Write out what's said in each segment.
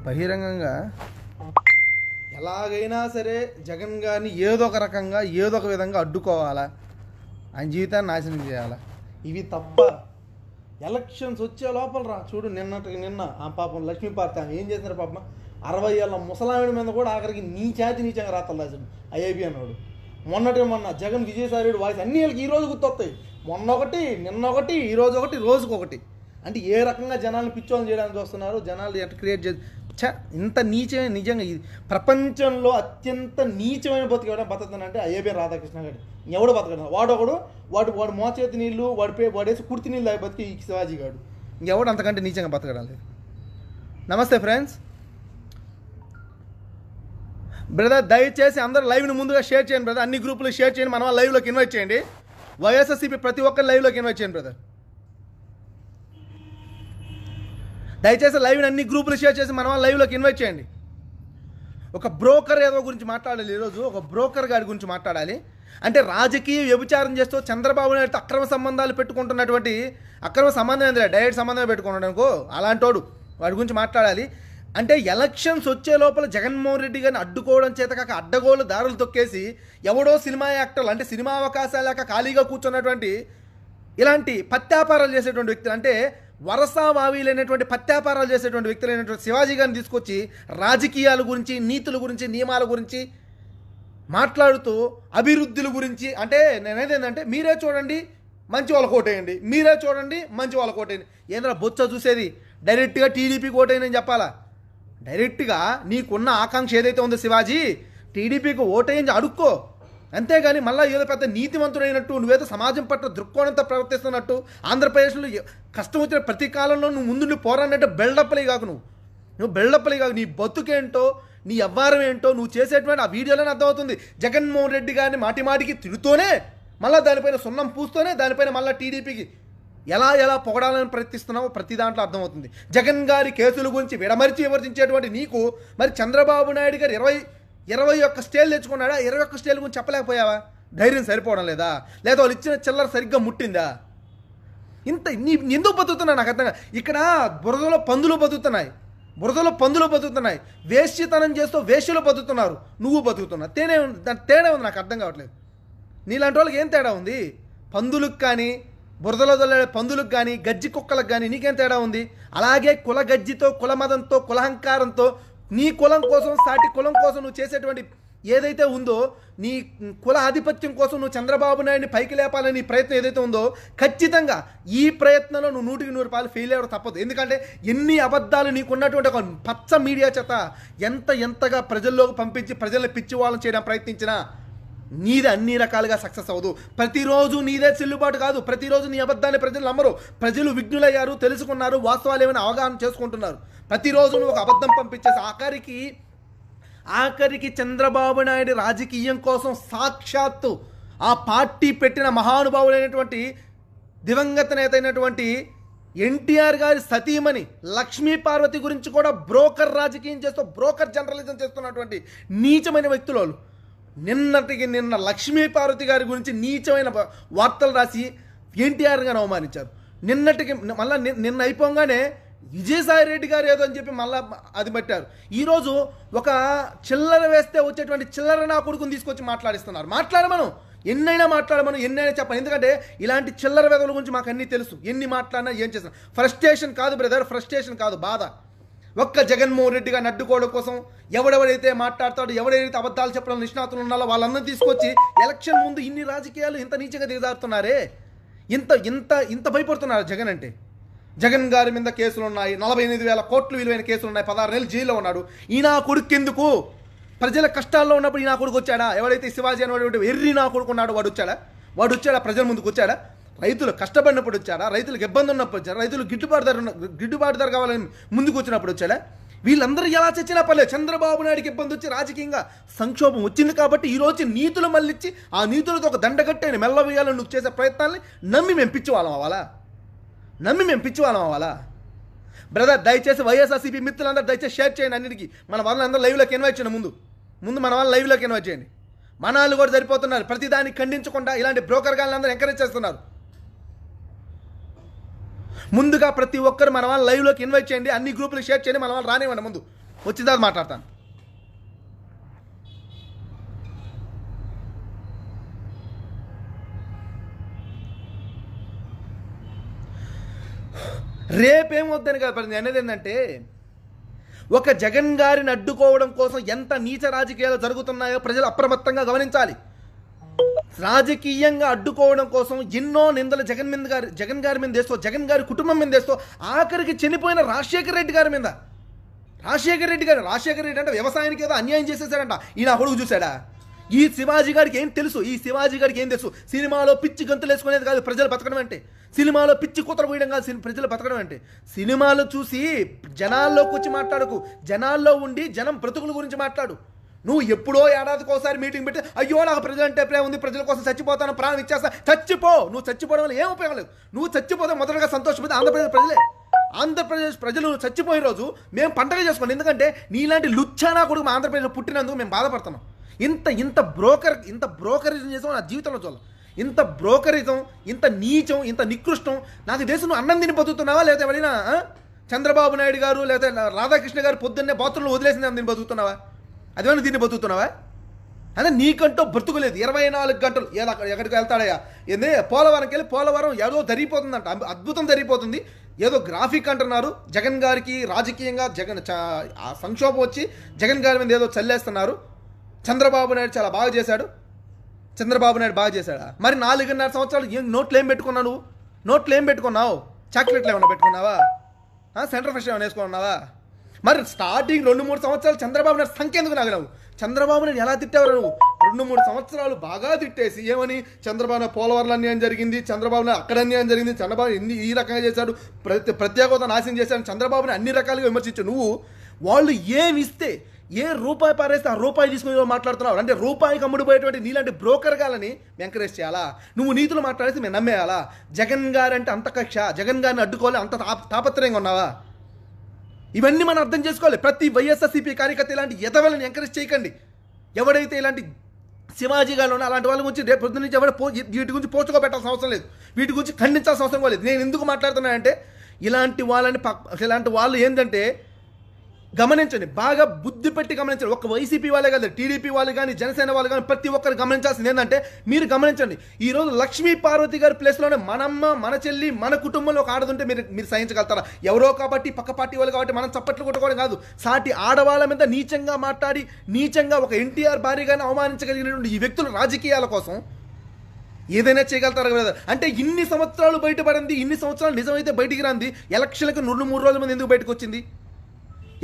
బహిరంగంగా ఎలాగైనా సరే జగన్ గారిని ఏదో ఒక రకంగా ఏదో ఒక విధంగా అడ్డుకోవాలా, ఆయన జీవితాన్ని నాశనం చేయాలా. ఇవి తప్ప ఎలక్షన్స్ వచ్చే లోపల రా చూడు. నిన్న ఆ పాపం లక్ష్మీపార్తి ఆమె ఏం చేసినారు పాపం, 60 ఏళ్ళ ముసలామిడి మీద కూడా ఆఖరికి నీచంగా రాతలు రాశాడు ఐఐబి అన్నాడు. మొన్న జగన్ విజయసాయి వాయిస్ అన్ని వీళ్ళకి ఈరోజు గుర్తొస్తాయి. మొన్న ఒకటి, నిన్న ఒకటి, ఈరోజు ఒకటి, రోజుకొకటి. అంటే ఏ రకంగా జనాలను పిచ్చోళ్ళని చేయడానికి చూస్తున్నారు, జనాలు ఎట్లా క్రియేట్ చేసి ఇంత నీచమైన, నిజంగా ఇది ప్రపంచంలో అత్యంత నీచమైన బతుకు ఎవడో బతుకుతానంటే ఐఏబీ రాధాకృష్ణ గారు. ఎవడు బతకడు, వాడు మోచేతి నీళ్ళు వాడేసి కుర్తి నీళ్ళు అవి బతికి శివాజీ గారు. ఇంకెవడు అంతకంటే నీచంగా బతకడం లేదు. నమస్తే ఫ్రెండ్స్. బ్రదర్ దయచేసి అందరూ లైవ్ని ముందుగా షేర్ చేయండి బ్రదర్. అన్ని గ్రూపులు షేర్ చేయండి. మన లైవ్లోకి ఇన్వైట్ చేయండి. వైఎస్ఆర్సీపీ ప్రతి ఒక్కరు లైవ్లోకి ఇన్వైట్ చేయండి బ్రదర్. దయచేసి లైవ్ని అన్ని గ్రూపులు షేర్ చేసి మన లైవ్లోకి ఇన్వైట్ చేయండి. ఒక బ్రోకర్ ఏదో గురించి మాట్లాడాలి ఈరోజు. ఒక బ్రోకర్ గారి గురించి మాట్లాడాలి. అంటే రాజకీయ వ్యభిచారం చేస్తూ చంద్రబాబు నాయుడుతో అక్రమ సంబంధాలు పెట్టుకుంటున్నటువంటి, అక్రమ సంబంధం ఏంది, డైరెక్ట్ సంబంధం పెట్టుకుంటాడు అనుకో, అలాంటోడు వాడి గురించి మాట్లాడాలి. అంటే ఎలక్షన్స్ వచ్చే లోపల జగన్మోహన్ రెడ్డి గారిని అడ్డుకోవడం చేత కాక అడ్డగోలు దారులు తొక్కేసి ఎవడో సినిమా యాక్టర్లు, అంటే సినిమా అవకాశాలు లేక ఖాళీగా కూర్చున్నటువంటి ఇలాంటి పత్యాపారాలు చేసేటువంటి వ్యక్తులు, అంటే వరసా వావీలైనటువంటి పత్యాపారాలు చేసేటువంటి వ్యక్తులైనటువంటి శివాజీ గారిని తీసుకొచ్చి రాజకీయాల గురించి, నీతుల గురించి, నియమాల గురించి మాట్లాడుతూ అభివృద్ధుల గురించి, అంటే నేనేదేంటంటే మీరే చూడండి మంచి వాళ్ళకి ఓటేయండి, మీరే చూడండి మంచి వాళ్ళకి ఓటేయండి. ఏంద్రా బొచ్చ చూసేది, డైరెక్ట్గా టీడీపీకి ఓటేయని చెప్పాలా? డైరెక్ట్గా నీకున్న ఆకాంక్ష ఏదైతే ఉందో శివాజీ, టీడీపీకి ఓటేయించి అడుక్కో. అంతేగాని మళ్ళీ ఏదో పెద్ద నీతివంతుడైనట్టు, నువ్వేదో సమాజం పట్ల దృక్కోణంతో ప్రవర్తిస్తున్నట్టు, ఆంధ్రప్రదేశ్లో కష్టం వచ్చిన ప్రతి కాలంలో నువ్వు ముందు పోరాడినట్టు బెల్డప్లే కాకు. నువ్వు బెల్డప్లే కాకు. నీ బతుకేంటో, నీ వ్యవహారం ఏంటో నువ్వు చేసేటువంటి ఆ వీడియోలోనే అర్థమవుతుంది. జగన్మోహన్ రెడ్డి గారిని మాటిమాటికి తిడుతూనే, మళ్ళీ దానిపైన సున్నం పూస్తూనే, దానిపైన మళ్ళీ టీడీపీకి ఎలా పొగడాలని ప్రయత్నిస్తున్నావో ప్రతి దాంట్లో అర్థమవుతుంది. జగన్ గారి కేసుల గురించి విడమరిచి విమర్శించేటువంటి నీకు మరి చంద్రబాబు నాయుడు గారు 21 స్టేలు తెచ్చుకున్నాడా? 21 స్టేల్ గురించి చెప్పలేకపోయావా? ధైర్యం సరిపోవడం లేదా? లేదా వాళ్ళు ఇచ్చిన చిల్లర సరిగ్గా ముట్టిందా? ఇంత ఎందుకు బతుకుతున్నా నాకు అర్థంగా. ఇక్కడ బురదలో పందులు బతుకుతున్నాయి, వేశ్యతనం చేస్తూ వేశ్యలు బతుకుతున్నారు, నువ్వు బతుకుతున్నావు. తేడా ఉంది, నాకు అర్థం కావట్లేదు. నీలాంటి వాళ్ళకి ఏం తేడా ఉంది? పందులకు కానీ, బురదలో దొల్లే పందులకు కానీ, గజ్జి కుక్కలకు కానీ నీకేం తేడా ఉంది? అలాగే కుల గజ్జితో, కుల మదంతో, కులహంకారంతో, నీ కులం కోసం, సాటి కులం కోసం నువ్వు చేసేటువంటి ఏదైతే ఉందో, నీ కుల ఆధిపత్యం కోసం నువ్వు చంద్రబాబు నాయుడిని పైకి లేపాలని నీ ప్రయత్నం ఏదైతే ఉందో, ఖచ్చితంగా ఈ ప్రయత్నంలో నువ్వు 100% ఫెయిల్ అవ్వడం తప్పదు. ఎందుకంటే ఎన్ని అబద్ధాలు నీకున్నటువంటి ఒక పచ్చ మీడియా చేత ఎంతగా ప్రజల్లోకి పంపించి ప్రజల్ని పిచ్చి వాళ్ళని చేయడం ప్రయత్నించినా నీదే అన్ని రకాలుగా సక్సెస్ అవ్వదు. ప్రతిరోజు నీదే చెల్లుబాటు కాదు. ప్రతిరోజు నీ అబద్ధాన్ని ప్రజలు నమ్మరు. ప్రజలు విఘ్నులయ్యారు, తెలుసుకున్నారు, వాస్తవాలు ఏమైనా అవగాహన చేసుకుంటున్నారు. ప్రతిరోజు నువ్వు ఒక అబద్ధం పంపించేసి ఆఖరికి చంద్రబాబు నాయుడు రాజకీయం కోసం సాక్షాత్తు ఆ పార్టీ పెట్టిన మహానుభావులైనటువంటి దివంగత నేత అయినటువంటి ఎన్టీఆర్ గారి సతీమణి లక్ష్మీ పార్వతి గురించి కూడా బ్రోకర్ రాజకీయం చేస్తూ, బ్రోకర్ జర్నలిజం చేస్తున్నటువంటి నీచమైన వ్యక్తులు. నిన్న లక్ష్మీ పార్వతి గారి గురించి నీచమైన వార్తలు రాసి ఎన్టీఆర్ గారిని అవమానించారు. నిన్న అయిపోగానే విజయసాయి రెడ్డి గారు ఏదో అని చెప్పి మళ్ళీ అది పెట్టారు. ఈరోజు ఒక చిల్లర వేస్తే వచ్చేటువంటి చిల్లర నా కొడుకుని తీసుకొచ్చి మాట్లాడిస్తున్నారు. ఎన్నైనా చెప్పాను. ఎందుకంటే ఇలాంటి చిల్లర వెదల గురించి మాకు అన్నీ తెలుసు. ఎన్ని మాట్లాడినా ఏం చేసినా ఫ్రస్ట్రేషన్ కాదు బ్రదర్, ఫ్రస్ట్రేషన్ కాదు, బాధ. ఒక్క జగన్మోహన్ రెడ్డి గారిని అడ్డుకోవడం కోసం ఎవడెవడైతే మాట్లాడతాడో, ఎవడైతే అబద్ధాలు చెప్పడం నిష్ణాతులు ఉన్నారో వాళ్ళందరినీ తీసుకొచ్చి ఎలక్షన్ ముందు ఇన్ని రాజకీయాలు ఇంత నీచంగా దిగజారుతున్నారే, ఇంత భయపడుతున్నారు జగన్ అంటే. జగన్ గారి మీద కేసులు ఉన్నాయి, 48,000 కోట్లు విలువైన కేసులు ఉన్నాయి, 16 నెలలు జైల్లో ఉన్నాడు. ఈ నా కొడుకు ఎందుకు? ప్రజల కష్టాల్లో ఉన్నప్పుడు ఈ నా కొడుకు వచ్చాడా? ఎవడైతే శివాజీ అనేటువంటి ఎర్రి నా కొడుకు ఉన్నాడో వాడు వచ్చాడా? ప్రజల ముందుకు వచ్చాడా? రైతులు కష్టపడినప్పుడు వచ్చాడా? రైతులకు ఇబ్బంది ఉన్నప్పుడు వచ్చాడా? రైతులు గిట్టుబాటు ధర కావాలని ముందుకు వచ్చినప్పుడు వచ్చాడా? వీళ్ళందరూ ఎలా చచ్చినా పర్లేదు, చంద్రబాబు నాయుడికి ఇబ్బంది వచ్చి రాజకీయంగా సంక్షోభం వచ్చింది కాబట్టి ఈరోజు నీతులు మళ్ళిచ్చి ఆ నీతులతో ఒక దండగట్టని మెల్లవేయాలని నువ్వు చేసే ప్రయత్నాన్ని నమ్మి మేము పిచ్చివాళ్ళం అవ్వాలా? బ్రదర్ దయచేసి వైఎస్ఆర్సీపీ మిత్రులందరూ దయచేసి షేర్ చేయండి. అన్నిటికీ మన వాళ్ళందరూ లైవ్లోకి ఇన్వైట్ చేయండి. ముందు మన వాళ్ళు లైవ్లోకి ఇన్వైట్ చేయండి. మన వాళ్ళు కూడా సరిపోతున్నారు, ప్రతిదాన్ని ఖండించకుండా ఇలాంటి బ్రోకర్ గాళ్ళందరూ ఎంకరేజ్ చేస్తున్నారు. ముందుగా ప్రతి ఒక్కరు మన వాళ్ళు లైవ్లోకి ఇన్వైట్ చేయండి, అన్ని గ్రూపులు షేర్ చేయండి, మన వాళ్ళు రానివ్వండి. ముందు వచ్చిన తర్వాత మాట్లాడతాను. రేపేమొద్దని కదా నేను అనేది ఏంటంటే, ఒక జగన్ గారిని అడ్డుకోవడం కోసం ఎంత నీచ రాజకీయాలు జరుగుతున్నాయో ప్రజలు అప్రమత్తంగా గమనించాలి. రాజకీయంగా అడ్డుకోవడం కోసం ఎన్నో నిందలు జగన్ గారి మీద వేస్తూ, జగన్ గారి కుటుంబం మీద వేస్తూ, ఆఖరికి చనిపోయిన రాజశేఖర రెడ్డి గారి మీద. రాజశేఖర రెడ్డి అంటే వ్యవసాయానికి ఏదో అన్యాయం చేసేసాడంట. ఈయన కొడుకు చూశాడా? ఈ శివాజీ గారికి ఏం తెలుసు? సినిమాలో పిచ్చి గంతులు వేసుకునేది కాదు ప్రజలు బతకడం అంటే, సినిమాలో పిచ్చి కూతర పోయడం కాదు ప్రజలు బతకడం అంటే. సినిమాలు చూసి జనాల్లోకి వచ్చి మాట్లాడకు, జనాల్లో ఉండి జనం బ్రతుకుల గురించి మాట్లాడు. నువ్వు ఎప్పుడో ఏడాదికి ఒకసారి మీటింగ్ పెట్టి అయ్యో నాకు ప్రజలంటే ప్రేమ ఉంది, ప్రజల కోసం చచ్చిపోతాను, ప్రాణం ఇచ్చేస్తా, చచ్చిపో. నువ్వు చచ్చిపోవడం వల్ల ఏం ఉపయోగం లేదు. నువ్వు చచ్చిపోతే మొదటగా సంతోషపోతే ఆంధ్రప్రదేశ్ ప్రజలు చచ్చిపోయే రోజు మేము పండగ చేసుకోండి. ఎందుకంటే నీలాంటి లుచ్చానా కొడుకు మా ఆంధ్రప్రదేశ్లో పుట్టినందుకు మేము బాధపడుతున్నాం. ఇంత బ్రోకరిజం చేసాం నా జీవితంలో చూడాలి. ఇంత బ్రోకరిజం, ఇంత నీచం, ఇంత నికృష్టం. నాకు దేశం నువ్వు అన్నం తిని బతుకుతున్నావా, లేకపోతే ఎవరైనా చంద్రబాబు నాయుడు గారు లేకపోతే రాధాకృష్ణ గారు పొద్దున్నే బాత్రూంలో వదిలేసింది అన్నం తిని బతుకుతున్నావా? అదేమన్నా దీన్ని బతుకుతున్నావా? అదే నీకంటూ బ్రతుకులేదు. 24 గంటలు ఎక్కడికి వెళ్తాడయ్యా? పోలవరంకి వెళ్ళి పోలవరం ఏదో జరిగిపోతుందంట, అద్భుతం జరిగిపోతుంది. ఏదో గ్రాఫిక్ అంటున్నారు. జగన్ గారికి రాజకీయంగా సంక్షోభం వచ్చి జగన్ గారి మీద ఏదో చల్లేస్తున్నారు. చంద్రబాబు నాయుడు చాలా బాగా చేశాడు. మరి 4.5 సంవత్సరాలు నోట్లు ఏం పెట్టుకున్నావు? నువ్వు నోట్లు ఏం పెట్టుకున్నావు? చాక్లెట్లు ఏమైనా పెట్టుకున్నావా? సెంటర్ ఫ్రెష్ ఏమైనా వేసుకున్నావా? మరి స్టార్టింగ్ 2-3 సంవత్సరాలు చంద్రబాబు నాయుడు సంఖ్య ఎందుకు నాగరావు? చంద్రబాబు నాయుడు ఎలా తిట్టావు నువ్వు? 2-3 సంవత్సరాలు బాగా తిట్టేసి ఏమని, చంద్రబాబు పోలవరం అన్యాయం జరిగింది, చంద్రబాబు నాయుడు అక్కడ అన్యాయం జరిగింది, చంద్రబాబు ఈ రకంగా చేశాడు, ప్రత్యేక హోదా నాశనం చేశాడు, చంద్రబాబుని అన్ని రకాలుగా విమర్శించు. నువ్వు వాళ్ళు ఏమి ఇస్తే, ఏ రూపాయి పారేస్తే ఆ రూపాయి తీసుకుని మాట్లాడుతున్నావు. అంటే రూపాయికి అమ్ముడుపోయేటువంటి నీలాంటి బ్రోకర్ గాలని ఎంకరేజ్ చేయాలా? నువ్వు నీతులు మాట్లాడేసి మేము నమ్మేయాలా? జగన్ గారు అంటే అంత కక్ష, జగన్ గారిని అడ్డుకోవాలి అంత తాపత్రయంగా ఉన్నావా? ఇవన్నీ మనం అర్థం చేసుకోవాలి. ప్రతి వైఎస్ఆర్సీపీ కార్యకర్త ఇలాంటి ఎదవలని ఎంకరేజ్ చేయకండి. ఎవడైతే ఇలాంటి శివాజీ గారు అలాంటి వాళ్ళ గురించి రేపు పొద్దున్న నుంచి వీటి గురించి పోచుకోబెట్టాల్సిన అవసరం లేదు, వీటి గురించి ఖండించాల్సిన అవసరం లేదు. నేను ఎందుకు మాట్లాడుతున్నానంటే, ఇలాంటి వాళ్ళు ఏంటంటే గమనించండి, బాగా బుద్ధి పెట్టి గమనించండి. ఒక వైసీపీ వాళ్ళే కాదు, టీడీపీ వాళ్ళు కానీ జనసేన వాళ్ళు కానీ ప్రతి ఒక్కరు గమనించాల్సింది ఏంటంటే, మీరు గమనించండి, ఈరోజు లక్ష్మీ పార్వతి గారి ప్లేస్లోనే మనమ్మ, మన చెల్లి, మన కుటుంబంలో ఒక ఆడదుంటే మీరు సహించగలుగుతారా? ఎవరో కాబట్టి, పక్క పార్టీ వాళ్ళు కాబట్టి మనం చప్పట్లు కొట్టుకోవడం కాదు, సాటి ఆడవాళ్ళ మీద నీచంగా మాట్లాడి, నీచంగా ఒక ఎన్టీఆర్ భార్యగానే అవమానించగలిగినటువంటి ఈ వ్యక్తులు రాజకీయాల కోసం ఏదైనా చేయగలుగుతారు కదా? అంటే ఇన్ని సంవత్సరాలు బయటపడింది, ఇన్ని సంవత్సరాలు నిజమైతే బయటికి రాంది, ఎలక్షన్లకు 2-3 రోజుల మంది ఎందుకు బయటకు వచ్చింది?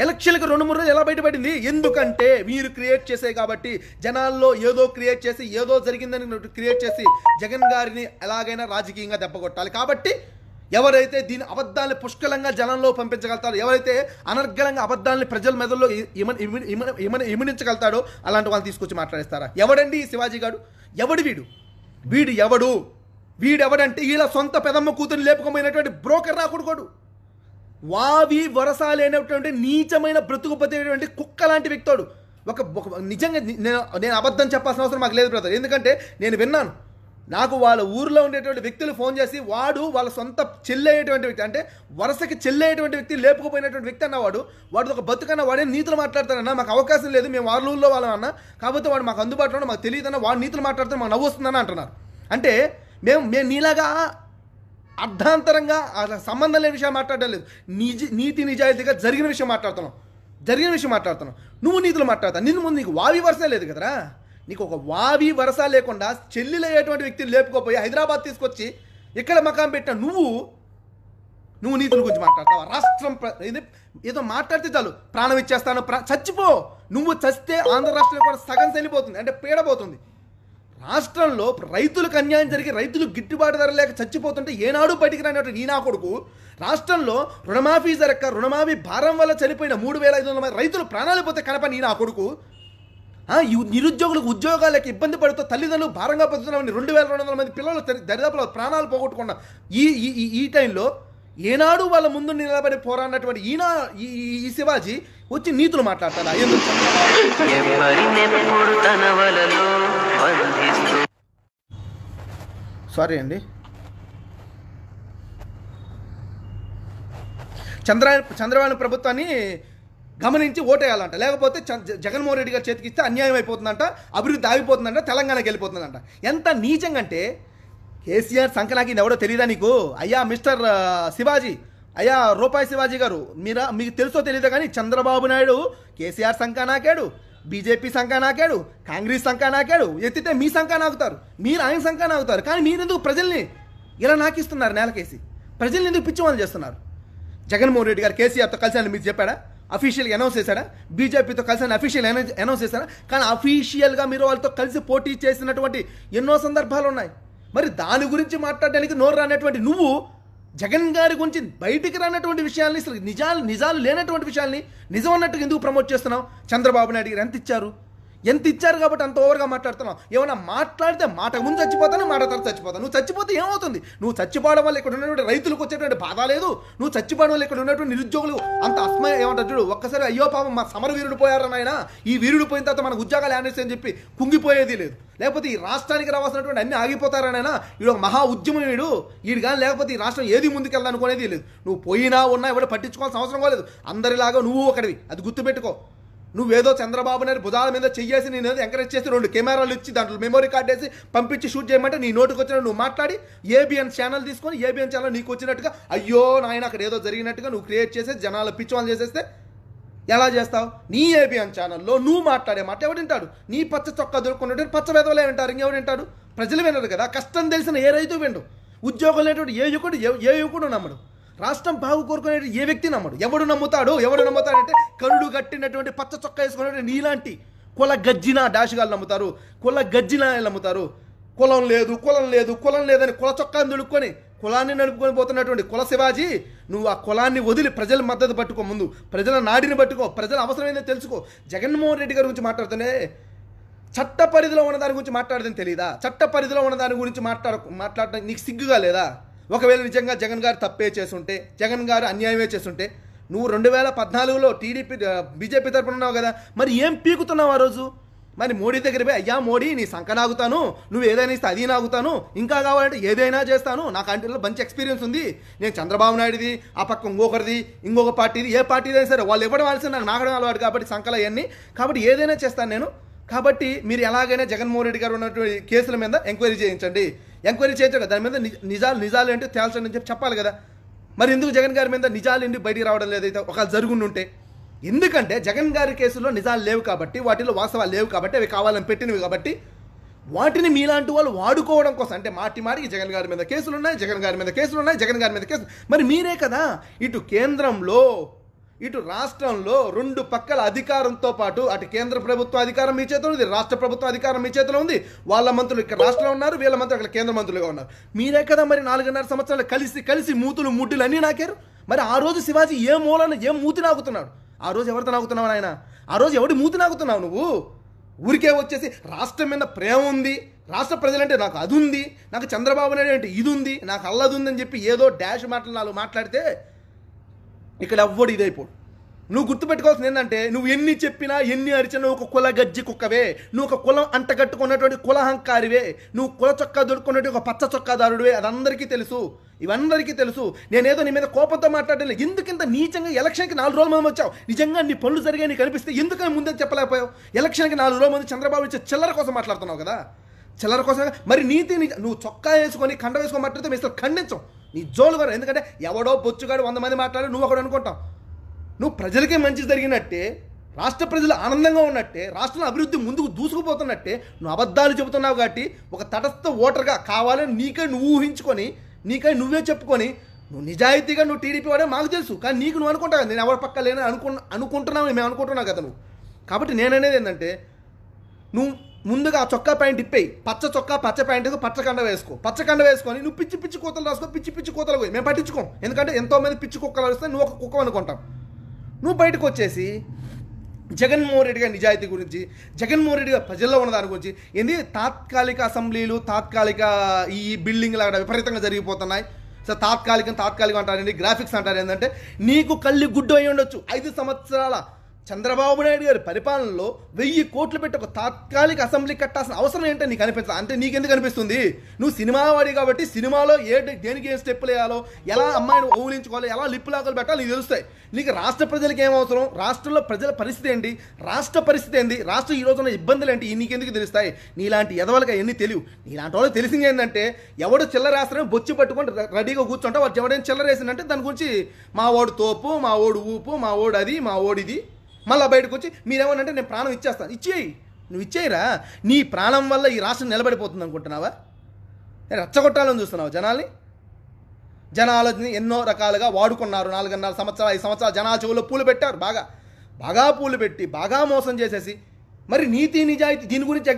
ఎలక్షన్లకు 2-3 రోజులు ఎలా బయటపడింది? ఎందుకంటే మీరు క్రియేట్ చేసే కాబట్టి, జనాల్లో ఏదో క్రియేట్ చేసి, ఏదో జరిగిందని క్రియేట్ చేసి జగన్ గారిని ఎలాగైనా రాజకీయంగా దెబ్బకొట్టాలి. కాబట్టి ఎవరైతే దీని అబద్ధాలని పుష్కలంగా జనంలో పంపించగలుగుతారో, ఎవరైతే అనర్గళంగా అబద్ధాలని ప్రజల మెదల్లో ఇమిడించగలుగుతాడో అలాంటి వాళ్ళని తీసుకొచ్చి మాట్లాడిస్తారా? ఎవడండి ఈ శివాజీ గారు? వీడెవడంటే వీళ్ళ సొంత పెదమ్మ కూతురు లేపుకోమైనటువంటి బ్రోకర్ నా కొడుకోడు. వావి వరస లేనటువంటి నీచమైన బ్రతుకు బతికేటువంటి కుక్క లాంటి వ్యక్తుడు. నిజంగా నేను అబద్ధం చెప్పాల్సిన అవసరం మాకు లేదు బ్రదర్. ఎందుకంటే నేను విన్నాను, నాకు వాళ్ళ ఊరిలో ఉండేటువంటి వ్యక్తులు ఫోన్ చేసి, వాడు వాళ్ళ సొంత చెల్లెయ్యేటువంటి వ్యక్తి, అంటే వరుసకి చెల్లెయ్యేటువంటి వ్యక్తి, లేపుకుపోయినటువంటి వ్యక్తి అన్నవాడు, వాడు ఒక బతుకన్న వాడే నీతులు మాట్లాడతానన్నా, మాకు అవకాశం లేదు, మేము వాళ్ళ ఊళ్ళో వాళ్ళం అన్నా, కాకపోతే వాడు మాకు అందుబాటులో మాకు తెలియదన్నా, వాడు నీతులు మాట్లాడితే మాకు నవ్వు వస్తుందని అంటున్నారు. అంటే మేము నీలాగా అర్ధాంతరంగా సంబంధం లేని విషయాలు మాట్లాడడం లేదు, నీతి నిజాయితీగా జరిగిన విషయం మాట్లాడుతున్నావు. నువ్వు నీతులు మాట్లాడతావు. నిన్ను ముందు నీకు వావి వరస లేదు కదరా. నీకు ఒక వావి వరస లేకుండా చెల్లిలయ్యేటువంటి వ్యక్తిని లేపుకోపోయి హైదరాబాద్ తీసుకొచ్చి ఇక్కడ మకాం పెట్టిన నువ్వు నీతుల గురించి మాట్లాడతావా? రాష్ట్రం ఏదో మాట్లాడితే చాలు ప్రాణం ఇచ్చేస్తాను, చచ్చిపో. నువ్వు చస్తే ఆంధ్ర రాష్ట్రంలో కూడా సగం చనిపోతుంది, అంటే పీడబోతుంది. రాష్ట్రంలో రైతులకు అన్యాయం జరిగి రైతులు గిట్టుబాటు ధర లేక చచ్చిపోతుంటే ఏనాడు బయటికి రానటువంటి ఈనా కొడుకు, రాష్ట్రంలో రుణమాఫీ జరగక రుణమాఫీ భారం వల్ల చనిపోయిన 3,500 మంది రైతులు ప్రాణాలు పోతే కనపని ఈనా కొడుకు, నిరుద్యోగులకు ఉద్యోగాలకు ఇబ్బంది పడుతూ తల్లిదండ్రులు భారంగా పొందుతున్నామని 2,200 మంది పిల్లలు దరిదాపులో ప్రాణాలు పోగొట్టుకున్న ఈ టైంలో ఏనాడు వాళ్ళ ముందు నిలబడి పోరాడినటువంటి ఈ శివాజీ వచ్చి నీతులు మాట్లాడతాడా? సారీ అండి. చంద్రబాబు ప్రభుత్వాన్ని గమనించి ఓటేయాలంట, లేకపోతే జగన్మోహన్ రెడ్డి గారి చేతికి ఇస్తే అన్యాయం అయిపోతుందంట, అభివృద్ధి ఆగిపోతుందంట, తెలంగాణకి వెళ్ళిపోతుందంట. ఎంత నీచంగా అంటే కేసీఆర్ సంకనాకి ఎవడో తెలియదా నీకు? అయ్యా మిస్టర్ శివాజీ, అయ్యా రూపాయి శివాజీ గారు, మీకు తెలుసో తెలియదు కానీ చంద్రబాబు నాయుడు కేసీఆర్ సంఖ నాకాడు, బీజేపీ సంఖ నాకాడు, కాంగ్రెస్ సంఖ నాకాడు, ఎత్తితే మీ సంఖ నాకుతారు, మీరు ఆయన సంఖ నాకుతారు. కానీ మీరెందుకు ప్రజల్ని ఇలా నాకిస్తున్నారు? నేలకేసి ప్రజల్ని ఎందుకు పిచ్చివాళ్ళు చేస్తున్నారు? జగన్మోహన్ రెడ్డి గారు కేసీఆర్తో కలిసి అని మీరు చెప్పాడా? అఫీషియల్గా అనౌన్స్ చేశారా? బీజేపీతో కలిసి అఫీషియల్ అనౌన్స్ చేశారా? కానీ అఫీషియల్గా మీరు వాళ్ళతో కలిసి పోటీ చేసినటువంటి ఎన్నో సందర్భాలు ఉన్నాయి. మరి దాని గురించి మాట్లాడడానికి నోరు రానటువంటి నువ్వు జగన్ గారి గురించి బయటికి రానటువంటి విషయాల్ని, అసలు నిజాలు లేనటువంటి విషయాల్ని నిజం అన్నట్టుగా ఎందుకు ప్రమోట్ చేస్తున్నావు? చంద్రబాబు నాయుడు గారు ఎంత ఇచ్చారు కాబట్టి అంత ఓవర్గా మాట్లాడుతున్నావు. ఏమైనా మాట్లాడితే మాట ముందు చచ్చిపోతాను, మాట తర్వాత చచ్చిపోతాను. నువ్వు చచ్చిపోతే ఏమవుతుంది? నువ్వు చచ్చిపోవడం వల్ల ఇక్కడ ఉన్నటువంటి రైతులకు వచ్చేటువంటి బాధ లేదు, నువ్వు చచ్చిపోవడం వల్ల ఇక్కడ ఉన్నటువంటి నిరుద్యోగులు అంత ఏమంటారు చూడు, ఒక్కసారి అయ్యో పాపం మా సమర వీరుడు పోయారని ఆయన, ఈ వీరుడు పోయిన తర్వాత మనకు ఉద్యోగాలు ఆనేసి అని చెప్పి కుంగిపోయేది లేదు. లేకపోతే ఈ రాష్ట్రానికి రావాల్సినటువంటి అన్ని ఆగిపోతారనైనా వీడు ఒక మహా ఉద్యమం, వీడు కానీ లేకపోతే ఈ రాష్ట్రం ఏది ముందుకెళ్ళాలనుకునేది లేదు. నువ్వు పోయినా ఉన్నా ఎవరు పట్టించుకోవాల్సిన అవసరం లేదు. అందరిలాగా నువ్వు ఒకటివి, అది గుర్తుపెట్టుకో. నువ్వేదో చంద్రబాబు నాయుడు భుజాల మీద చెయ్యేసి నేను ఎంకరేజ్ చేసి 2 కెమెరాలు ఇచ్చి దాంట్లో మెమరీ కార్డ్ వేసి పంపించి షూట్ చేయమంటే నీ నోటుకు వచ్చిన నువ్వు మాట్లాడి ఏబిఎన్ ఛానల్ తీసుకొని ఏబిఎన్ ఛానల్ నీకు వచ్చినట్టుగా అయ్యో నాయన అక్కడ ఏదో జరిగినట్టుగా నువ్వు క్రియేట్ చేసేసి జనాల పిచ్చివాళ్ళు చేసేస్తే ఎలా చేస్తావు? నీ ఏబిఎన్ ఛానల్లో నువ్వు మాట్లాడే మాట ఎవడు వింటాడు? నీ పచ్చ చొక్కా దొరుకున్నట్టు పచ్చ వేదవలే వింటారు, ఇంకెవడు వింటాడు? ప్రజలు వినరు కదా. కష్టం తెలిసిన ఏ రైతు విండు, ఉద్యోగం లేనటువంటి ఏ యువకుడు నమ్మడు, రాష్ట్రం బాగు కోరుకునే ఏ వ్యక్తి నమ్మడు. ఎవడు నమ్ముతాడంటే కరుడు కట్టినటువంటి పచ్చ చొక్కా వేసుకున్నటువంటి నీలాంటి కుల గజ్జిన డాషుగాలు నమ్ముతారు, కుల గజ్జిన నమ్ముతారు. కులం లేదని కుల చొక్కాని దుడుక్కొని కులాన్ని నడుపుకొని పోతున్నటువంటి కుల శివాజీ, నువ్వు ఆ కులాన్ని వదిలి ప్రజల మద్దతు పట్టుకో, ముందు ప్రజల నాడిని పట్టుకో, ప్రజల అవసరమైందో తెలుసుకో. జగన్మోహన్ రెడ్డి గారి గురించి మాట్లాడుతూనే చట్ట పరిధిలో ఉన్న దాని గురించి మాట్లాడదని తెలియదా? చట్ట పరిధిలో ఉన్న దాని గురించి మాట్లాడటం నీకు సిగ్గుగా లేదా? ఒకవేళ నిజంగా జగన్ గారు తప్పే చేస్తుంటే, జగన్ గారు అన్యాయమే చేస్తుంటే, నువ్వు 2014లో బీజేపీ తరపున ఉన్నావు కదా, మరి ఏం పీకుతున్నావు ఆ రోజు? మరి మోడీ దగ్గర పోయి అయ్యా మోడీ నీ సంఖ నాగుతాను, నువ్వు ఏదైనా ఇస్తే అది నాగుతాను, ఇంకా కావాలంటే ఏదైనా చేస్తాను, నాకు అంటే మంచి ఎక్స్పీరియన్స్ ఉంది, నేను చంద్రబాబు నాయుడుది, ఆ పక్క ఇంకొక పార్టీది, ఏ పార్టీది అయినా సరే వాళ్ళు ఇవ్వడం ఆల్సిన నాకు నాగడం అలవాటు కాబట్టి సంఖలు అవన్నీ, కాబట్టి ఏదైనా చేస్తాను నేను. కాబట్టి మీరు ఎలాగైనా జగన్మోహన్ రెడ్డి గారు ఉన్నటువంటి కేసుల మీద ఎంక్వైరీ చేయించండి కదా, దాని మీద నిజాలు ఏంటో తేల్చండి అని చెప్పాలి కదా. మరి ఎందుకు జగన్ గారి మీద నిజాలు ఏంటి బయటికి రావడం లేదైతే ఒకవేళ జరుగుండుంటే? ఎందుకంటే జగన్ గారి కేసుల్లో నిజాలు లేవు కాబట్టి, వాటిలో వాస్తవాలు లేవు కాబట్టి, అవి కావాలని పెట్టినవి కాబట్టి వాటిని మీలాంటి వాళ్ళు వాడుకోవడం కోసం, అంటే మాటికి జగన్ గారి మీద కేసులు ఉన్నాయి. మరి మీరే కదా ఇటు కేంద్రంలో ఇటు రాష్ట్రంలో 2 పక్కల అధికారంతో పాటు అటు కేంద్ర ప్రభుత్వం అధికారం మీ చేతిలో ఉంది, రాష్ట్ర ప్రభుత్వం అధికారం మీ చేతిలో ఉంది, వాళ్ళ మంత్రులు ఇక్కడ రాష్ట్రంలో ఉన్నారు, వీళ్ళ మంత్రులు అక్కడ కేంద్ర మంత్రులుగా ఉన్నారు. మీరే కదా మరి 4.5 సంవత్సరాలు కలిసి ముడ్డులు అన్నీ నాకారు. మరి ఆ రోజు శివాజీ ఏం మూతి నాకుతున్నాడు? ఆ రోజు ఎవరితో నాకుతున్నావు ఆయన? ఆ రోజు ఎవడి మూతి నాకుతున్నావు నువ్వు? ఊరికే వచ్చేసి రాష్ట్రం మీద ప్రేమ ఉంది, రాష్ట్ర ప్రజలంటే నాకు అది ఉంది, నాకు చంద్రబాబు నాయుడు అంటే ఇది ఉంది, నాకు అల్లది ఉందని చెప్పి ఏదో డాష్ మాట్లాడితే ఇక్కడ ఎవ్వడు ఇదైపోడు. నువ్వు గుర్తుపెట్టుకోవాల్సింది ఏంటంటే, నువ్వు ఎన్ని చెప్పినా ఎన్ని అరిచినా నువ్వు ఒక కుల గజ్జి కుక్కవే, నువ్వు ఒక కులం అంటగట్టుకున్నటువంటి కులహంకారివే, నువ్వు కుల చొక్కా దొరుకున్నటువంటి ఒక పచ్చ చొక్కాదారుడివే. అది అందరికీ తెలుసు, ఇవందరికీ తెలుసు. నేనేదో నీ మీద కోపంతో మాట్లాడలేదు. ఎందుకింత నీచంగా ఎలక్షన్కి 4 రోజుల ముందు వచ్చావు? నిజంగా నీ పనులు జరిగాయి నీకు అనిపిస్తే ఎందుకని ముందే చెప్పలేకపోయావు? ఎలక్షన్కి 4 రోజుల ముందు చంద్రబాబు ఇచ్చే చిల్లర కోసం మాట్లాడుతున్నావు కదా, చిల్లర కోసం. మరి నువ్వు చొక్కా వేసుకొని కండ వేసుకొని మాట్లాడితే మేము అసలు ఖండించం, నీ జోలు కూడా. ఎందుకంటే ఎవడో బొచ్చుగాడు 100 మంది మాట్లాడి నువ్వు ఒకడు అనుకుంటావు. నువ్వు ప్రజలకే మంచి జరిగినట్టే, రాష్ట్ర ప్రజలు ఆనందంగా ఉన్నట్టే, రాష్ట్రంలో అభివృద్ధి ముందుకు దూసుకుపోతున్నట్టే నువ్వు అబద్ధాలు చెబుతున్నావు. కాబట్టి ఒక తటస్థ ఓటర్గా కావాలని నీకై నువ్వు ఊహించుకొని, నీకై నువ్వే చెప్పుకొని, నువ్వు నిజాయితీగా నువ్వు టీడీపీ వాడే మాకు తెలుసు. కానీ నీకు నువ్వు అనుకుంటావు కదా, నేను ఎవరి పక్క లేని అనుకుంటున్నావు, మేము అనుకుంటున్నావు కదా నువ్వు. కాబట్టి నేననేది ఏంటంటే, నువ్వు ముందుగా ఆ చొక్కా ప్యాంట్ ఇప్పేయి, పచ్చ చొక్కా పచ్చ ప్యాంట్ పచ్చ కండ వేసుకొని నువ్వు పిచ్చి కోతలు రాసుకో, పిచ్చి కోతలు పోయి మేము పట్టించుకోం. ఎందుకంటే ఎంతోమంది పిచ్చి కుక్కలు వస్తే నువ్వు ఒక కుక్క అనుకుంటాం. నువ్వు బయటకు వచ్చేసి జగన్మోహన్ రెడ్డి గారి నిజాయితీ గురించి, జగన్మోహన్ రెడ్డి గారు ప్రజల్లో ఉన్న దాని గురించి, ఏంది తాత్కాలిక అసెంబ్లీలు, తాత్కాలిక ఈ బిల్డింగ్లు అక్కడ విపరీతంగా జరిగిపోతున్నాయి. సో తాత్కాలికం అంటారండి, గ్రాఫిక్స్ అంటారు. ఏంటంటే నీకు కళ్ళు గుడ్డు అయి ఉండొచ్చు, 5 సంవత్సరాల చంద్రబాబు నాయుడు గారి పరిపాలనలో 1000 కోట్లు పెట్టి ఒక తాత్కాలిక అసెంబ్లీ కట్టాల్సిన అవసరం ఏంటో నీకు అనిపిస్తుంది. అంటే నీకెందుకు అనిపిస్తుంది? నువ్వు సినిమా వాడి కాబట్టి సినిమాలో దేనికి ఏం స్టెప్పులు వేయాలో, ఎలా అమ్మాయిని ఊహించుకోవాలో, ఎలా లిప్పు లాకలు పెట్టాలో నీకు తెలుస్తాయి. నీకు రాష్ట్ర ప్రజలకు ఏం అవసరం, రాష్ట్రంలో ప్రజల పరిస్థితి ఏంటి, రాష్ట్ర పరిస్థితి ఏంటి, రాష్ట్రం ఈ రోజున ఇబ్బందులు ఏంటి, నీకెందుకు తెలుస్తాయి? నీలాంటి ఎదవలుగా ఎన్ని తెలియవు. నీలాంటి వాళ్ళు తెలిసింది ఏంటంటే ఎవడు చిల్లర వేస్తారో బొచ్చి పట్టుకొని రెడీగా కూర్చుంటా, వాళ్ళు ఎవడైనా చిల్లర వేసిందంటే దాని గురించి మా ఓడు తోపు, మా ఓడు ఊపు, మా ఓడు అది, మా ఓడిది, మళ్ళీ బయటకు వచ్చి మీరేమనంటే నేను ప్రాణం ఇచ్చేస్తాను. ఇచ్చేయి, నువ్వు ఇచ్చేయిరా. నీ ప్రాణం వల్ల ఈ రాష్ట్రం నిలబడిపోతుంది అనుకుంటున్నావా? రెచ్చగొట్టాలని చూస్తున్నావు జనాల్ని. జనాలని ఎన్నో రకాలుగా వాడుకున్నారు. 4.5 సంవత్సరాలు 5 సంవత్సరాలు జనాల చెవుల్లో పూలు పెట్టారు. బాగా పూలు పెట్టి బాగా మోసం చేసేసి మరి నీతి నిజాయితీ దీని గురించి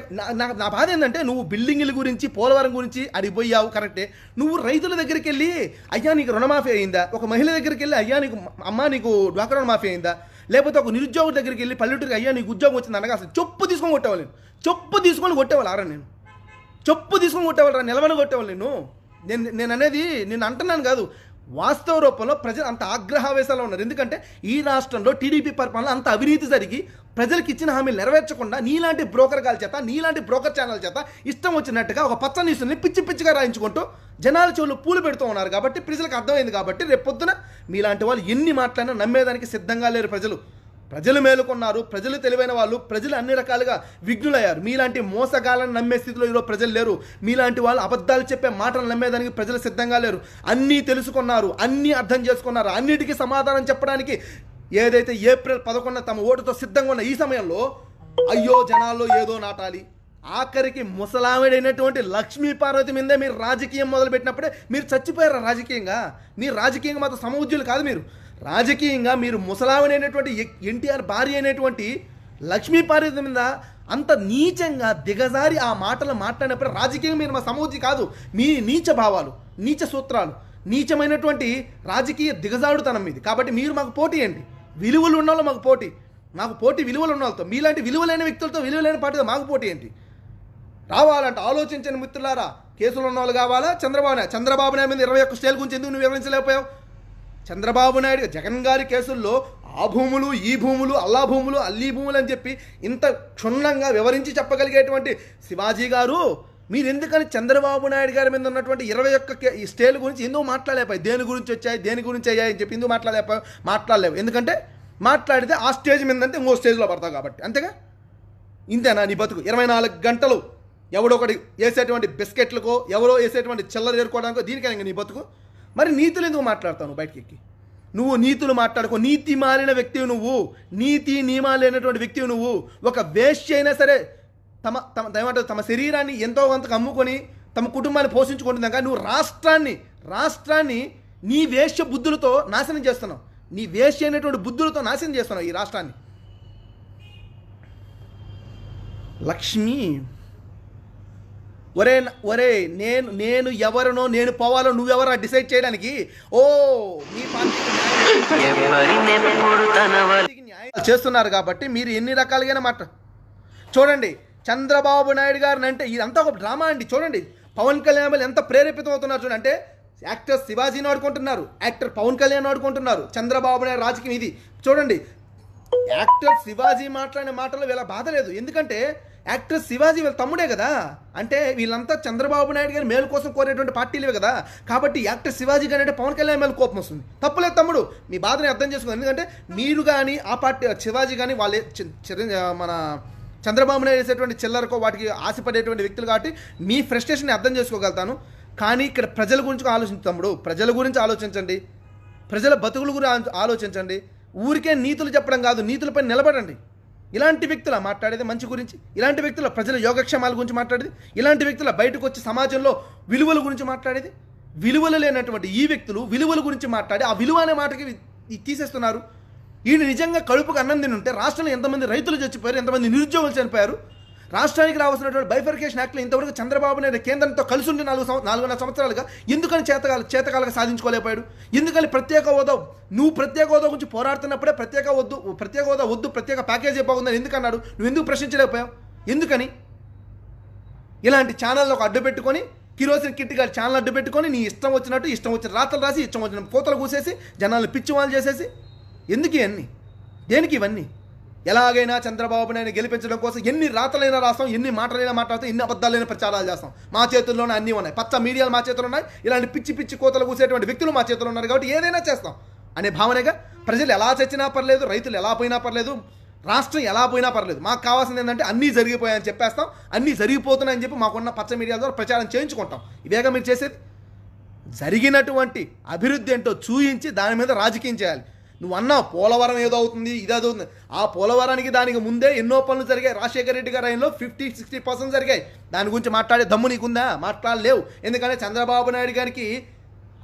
నా బాధ ఏంటంటే నువ్వు బిల్డింగుల గురించి పోలవరం గురించి అడిగిపోయావు కరెక్టే. నువ్వు రైతుల దగ్గరికి వెళ్ళి అయ్యా నీకు రుణమాఫీ అయిందా, ఒక మహిళ దగ్గరికి వెళ్ళి అయ్యా నీకు అమ్మ నీకు డ్వాక్రా రుణమాఫీ అయిందా, లేకపోతే ఒక నిరుద్యోగ దగ్గరికి వెళ్ళి పల్లెటూరికి అయ్యా నీకు ఉద్యోగం వచ్చింది అనగా అసలు చెప్పు తీసుకొని కొట్టేవాళ్ళు. చెప్పు తీసుకొని కొట్టేవాళ్ళు ఆరా నేను చెప్పు తీసుకొని కొట్టేవాళ్ళరా, నిలవని కొట్టేవాళ్ళు. నేను అనేది నేను అంటున్నాను కాదు, వాస్తవ రూపంలో ప్రజలు అంత ఆగ్రహావేశాలు ఉన్నారు. ఎందుకంటే ఈ రాష్ట్రంలో టీడీపీ పరిపాలన అంత అవినీతి జరిగి ప్రజలకు ఇచ్చిన హామీలు నెరవేర్చకుండా నీలాంటి బ్రోకర్ గాల చేత, నీలాంటి బ్రోకర్ ఛానల్ చేత ఇష్టం వచ్చినట్టుగా ఒక పచ్చ న్యూస్ని పిచ్చిగా రాయించుకుంటూ జనాల చెవులు పూలు పెడుతూ ఉన్నారు. కాబట్టి ప్రజలకు అర్థమైంది. కాబట్టి రేపొద్దున మీలాంటి వాళ్ళు ఎన్ని మాట్లాడినా నమ్మేదానికి సిద్ధంగా లేరు. ప్రజలు మేలుకున్నారు, ప్రజలు తెలివైన వాళ్ళు, ప్రజలు అన్ని రకాలుగా విఘ్నులయ్యారు. మీలాంటి మోసగాళ్ళని నమ్మే స్థితిలో ఈరోజు ప్రజలు లేరు. మీలాంటి వాళ్ళు అబద్ధాలు చెప్పే మాటలు నమ్మేదానికి ప్రజలు సిద్ధంగా లేరు. అన్నీ తెలుసుకున్నారు, అన్నీ అర్థం చేసుకున్నారు. అన్నిటికీ సమాధానం చెప్పడానికి ఏదైతే ఏప్రిల్ 11 తమ ఓటుతో సిద్ధంగా ఉన్న ఈ సమయంలో అయ్యో జనాల్లో ఏదో నాటాలి, ఆఖరికి ముసలావిడైనటువంటి లక్ష్మీపార్వతి మీదే మీరు రాజకీయం మొదలుపెట్టినప్పుడే మీరు చచ్చిపోయారు. మీరు రాజకీయంగా మాత్రం సమవుజ్యులు కాదు. మీరు రాజకీయంగా మీరు ముసలావిడైనటువంటి ఎన్టీఆర్ భార్య అయినటువంటి లక్ష్మీపార్వతి మీద అంత నీచంగా దిగజారి ఆ మాటలు మాట్లాడినప్పుడు రాజకీయంగా మీరు మా సమవుజ్జి కాదు. మీ నీచ భావాలు, నీచ సూత్రాలు, నీచమైనటువంటి రాజకీయ దిగజారుడుతనం మీది. కాబట్టి మీరు మాకు పోటీ ఏంటి? విలువలు ఉన్న వాళ్ళు మాకు పోటీ విలువలు ఉన్న వాళ్ళతో, మీలాంటి విలువలైన వ్యక్తులతో, విలువలైన పార్టీతో మాకు పోటీ ఏంటి? రావాలంటే ఆలోచించండి మిత్రులారా. కేసులు ఉన్న వాళ్ళు కావాలా? చంద్రబాబు నాయుడు మీద 21 స్టేల గురించి ఎందుకు నువ్వు వివరించలేకపోయావు? చంద్రబాబు నాయుడు జగన్ గారి కేసుల్లో ఆ భూములు, ఈ భూములు, అల్లా భూములు, అల్లీ భూములు అని చెప్పి ఇంత క్షుణ్ణంగా వివరించి చెప్పగలిగేటువంటి శివాజీ గారు మీరు ఎందుకని చంద్రబాబు నాయుడు గారి మీద ఉన్నటువంటి 21 ఈ స్టేల గురించి ఎందుకు మాట్లాడలేపాయి? దేని గురించి వచ్చాయి, దేని గురించి అయ్యాయి అని చెప్పి ఎందుకు మాట్లాడలేవు? ఎందుకంటే మాట్లాడితే ఆ స్టేజ్ మీద అంటే ఇంకో స్టేజ్లో పడతావు కాబట్టి. అంతేగా? ఇంతేనా నీ బతుకు? 24 గంటలు ఎవడొకటి వేసేటువంటి బిస్కెట్లకో, ఎవరో వేసేటువంటి చిల్లర చేరుకోవడానికో దీనికైనా నీ బతుకు. మరి నీతులు ఎందుకు మాట్లాడతావు నువ్వు బయటకి ఎక్కి? నువ్వు నీతులు మాట్లాడుకో. నీతి మాలిన వ్యక్తివి నువ్వు, నీతి నియమాలు లేనటువంటి వ్యక్తివి నువ్వు. ఒక వేశ్య అయినా సరే తమ శరీరాన్ని ఎంతో కొంతకు అమ్ముకొని తమ కుటుంబాన్ని పోషించుకుంటున్నాక నువ్వు రాష్ట్రాన్ని నీ వేశ్య బుద్ధులతో నాశనం చేస్తున్నావు. నీ వేశ్య అయినటువంటి బుద్ధులతో నాశనం చేస్తున్నావు ఈ రాష్ట్రాన్ని. లక్ష్మి ఒరే నేను ఎవరినో నేను పోవాలో నువ్వెవరో డిసైడ్ చేయడానికి మీ పార్టీకి న్యాయం చేస్తున్నారు. కాబట్టి మీరు ఎన్ని రకాలుగా చూడండి. చంద్రబాబు నాయుడు గారిని అంటే ఇదంతా ఒక డ్రామా అండి. చూడండి పవన్ కళ్యాణ్ ఎంత ప్రేరేపితం అవుతున్నారు చూడండి. అంటే యాక్టర్ శివాజీని ఆడుకుంటున్నారు, యాక్టర్ పవన్ కళ్యాణ్ ఆడుకుంటున్నారు. చంద్రబాబు నాయుడు రాజకీయం ఇది చూడండి. యాక్టర్ శివాజీ మాట్లాడిన మాటలు వీళ్ళ బాధ లేదు. ఎందుకంటే యాక్టర్ శివాజీ వీళ్ళ తమ్ముడే కదా. అంటే వీళ్ళంతా చంద్రబాబు నాయుడు గారి మేలు కోసం కోరేటువంటి పార్టీలే కదా. కాబట్టి యాక్టర్ శివాజీ గారి అంటే పవన్ కళ్యాణ్ మేలు కోపం వస్తుంది. తప్పులేదు తమ్ముడు, మీ బాధని అర్థం చేసుకోండి. ఎందుకంటే మీరు కానీ ఆ పార్టీ శివాజీ కానీ వాళ్ళే మన చంద్రబాబు నాయుడు వేసేటువంటి చిల్లరకో వాటికి ఆశపడేటువంటి వ్యక్తులు కాబట్టి మీ ఫ్రస్ట్రేషన్ని అర్థం చేసుకోగలుగుతాను. కానీ ఇక్కడ ప్రజల గురించి ఆలోచించు తమ్ముడు. ప్రజల గురించి ఆలోచించండి, ప్రజల బతుకుల గురించి ఆలోచించండి. ఊరికే నీతులు చెప్పడం కాదు, నీతులపై నిలబడండి. ఇలాంటి వ్యక్తుల మాట్లాడేది మంచి గురించి, ఇలాంటి వ్యక్తుల ప్రజల యోగక్షేమాల గురించి మాట్లాడేది, ఇలాంటి వ్యక్తుల బయటకు వచ్చి సమాజంలో విలువల గురించి మాట్లాడేది. విలువలు లేనటువంటి ఈ వ్యక్తులు విలువల గురించి మాట్లాడి ఆ విలువ అనే మాటకి తీసేస్తున్నారు. ఈయన నిజంగా కడుపుకు అన్నం తిని ఉంటే రాష్ట్రంలో ఎంతమంది రైతులు చచ్చిపోయారు, ఎంతమంది నిరుద్యోగులు చనిపోయారు. రాష్ట్రానికి రావాల్సినటువంటి బైఫర్కేషన్ యాక్ట్లో ఇంతవరకు చంద్రబాబు నాయుడు కేంద్రంతో కలిసి ఉండి 4.5 సంవత్సరాలుగా ఎందుకని చేతకాలుగా సాధించుకోలేకపోయాడు? ఎందుకని ప్రత్యేక హోదా నువ్వు ప్రత్యేక హోదా గురించి పోరాడుతున్నప్పుడే ప్రత్యేక హోదా వద్దు ప్రత్యేక ప్యాకేజీ బాగుందని ఎందుకన్నాడు? నువ్వు ఎందుకు ప్రశ్నించలేకపోయావు? ఎందుకని? ఇలాంటి ఛానల్లో ఒక అడ్డు పెట్టుకొని కిరోసిన్ కిట్ గారి ఛానల్ అడ్డు పెట్టుకొని నీ ఇష్టం వచ్చిన రాతలు రాసి ఇష్టం వచ్చిన కోతలు కూసేసి జనాలను పిచ్చివాళ్ళు చేసేసి ఎందుకు ఇవన్నీ? దేనికి ఇవన్నీ? ఎలాగైనా చంద్రబాబు నాయుడు గెలిపించడం కోసం ఎన్ని రాతలైనా రాస్తాం, ఎన్ని మాటలైనా మాట్లాడతాం, ఎన్ని అబద్ధాలైనా ప్రచారాలు చేస్తాం. మా చేతుల్లోనే అన్నీ ఉన్నాయి. పచ్చ మీడియాలు మా చేతుల్లో ఉన్నాయి. ఇలాంటి పిచ్చి పిచ్చి కోతలు కూసేటువంటి వ్యక్తులు మా చేతుల్లో ఉన్నారు కాబట్టి ఏదైనా చేస్తాం అనే భావనగా ప్రజలు ఎలా చచ్చినా పర్లేదు, రైతులు ఎలా పోయినా పర్లేదు, రాష్ట్రం ఎలా పోయినా పర్లేదు, మాకు కావాల్సింది ఏంటంటే అన్నీ జరిగిపోయాయని చెప్పేస్తాం, అన్నీ జరిగిపోతున్నాయని చెప్పి మాకున్న పచ్చ మీడియా ద్వారా ప్రచారం చేయించుకుంటాం. ఇవేగా మీరు చేసేది. జరిగినటువంటి అభివృద్ధి ఏంటో చూయించి దాని మీద రాజకీయం చేయాలి. నువ్వు అన్నావు పోలవరం ఏదో అవుతుంది, ఇది అది అవుతుంది. ఆ పోలవరానికి దానికి ముందే ఎన్నో పనులు జరిగాయి. రాజశేఖర రెడ్డి గారి ఆయనలో 50-60% జరిగాయి. దాని గురించి మాట్లాడే దమ్ము నీకుందా? మాట్లాడలేవు. ఎందుకంటే చంద్రబాబు నాయుడు గారికి